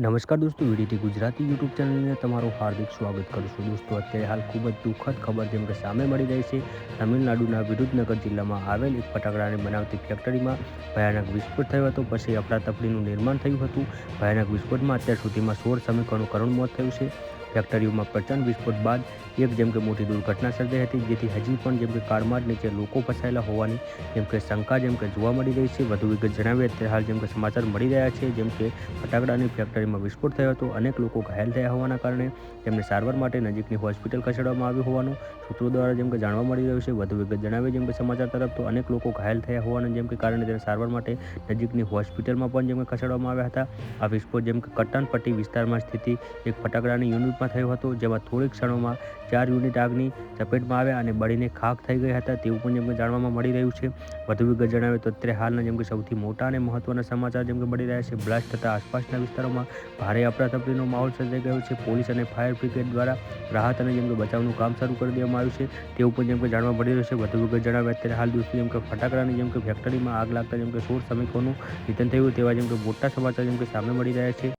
નમસ્કાર દોસ્તો, VDT Gujarati YouTube ચેનલને તમારું હાર્દિક સ્વાગત કરું છું. દોસ્તો, અત્યારે હાલ ખૂબ જ દુઃખદ ખબર જેમ કે સામે મળી રહી છે. તમિલનાડુના વિરુધનગર જિલ્લામાં આવેલ એક ફટાકડાને બનાવતી ફેક્ટરીમાં ભયાનક વિસ્ફોટ થયો હતો. પછી અફરાતફરીનું નિર્માણ થયું હતું. ભયાનક વિસ્ફોટમાં અત્યાર સુધીમાં 16 શ્રમિકોનું કરુણ મોત થયું છે. ફેક્ટરીઓમાં પ્રચંડ વિસ્ફોટ બાદ એક જેમ કે મોટી દુર્ઘટના સર્જાઈ હતી, જેથી હજી પણ જેમ કે કારમાં જ નીચે લોકો ફસાયેલા હોવાની જેમ કે શંકા જેમ કે જોવા મળી રહી છે. વધુ વિગત જણાવીએ અત્યારે હાલ જેમ કે સમાચાર મળી રહ્યા છે, જેમ કે ફટાકડાની ફેક્ટરીમાં વિસ્ફોટ થયો હતો. અનેક લોકો ઘાયલ થયા હોવાના કારણે તેમને સારવાર માટે નજીકની હોસ્પિટલ ખસેડવામાં આવ્યું હોવાનું સૂત્રો દ્વારા જેમ કે જાણવા મળી રહ્યું છે. વધુ વિગત જણાવીએ જેમ કે સમાચાર તરફ તો અનેક લોકો ઘાયલ થયા હોવાના જેમ કે કારણે તેને સારવાર માટે નજીકની હોસ્પિટલમાં પણ જેમ કે ખસેડવામાં આવ્યા હતા. આ વિસ્ફોટ જેમ કે કટ્ટનપટ્ટી વિસ્તારમાં સ્થિત એક ફટાકડાની યુનિટમાં થયો હતો, જેમાં થોડીક ક્ષણોમાં 4 યુનિટ આગની ચપેટમાં આવ્યા અને બળીને ખાખ થઈ ગયા હતા, તેવું પણ જેમ કે જાણવામાં મળી રહ્યું છે. વધુ વિગત જણાવીએ તો અત્યારે હાલના જેમ કે સૌથી મોટા અને મહત્વના સમાચાર જેમ કે મળી રહ્યા છે. બ્લાસ્ટ થતા આસપાસના વિસ્તારોમાં ભારે અફરાતફરીનો માહોલ સર્જાઈ ગયો છે. પોલીસ અને ફાયર બ્રિગેડ દ્વારા રાહત અને જેમ કે બચાવનું કામ શરૂ કરી દેવામાં આવ્યું છે, તેવું પણ જેમ કે જાણવા મળી રહ્યું છે. વધુ વિગત જણાવે અત્યારે હાલ દોસ્તો જેમ કે ફટાકડાની જેમ કે ફેક્ટરીમાં આગ લાગતા જેમ કે 16 શ્રમિકોનું નિધન થયું તેવા જેમ કે મોટા સમાચાર જેમ કે સામે મળી રહ્યા છે.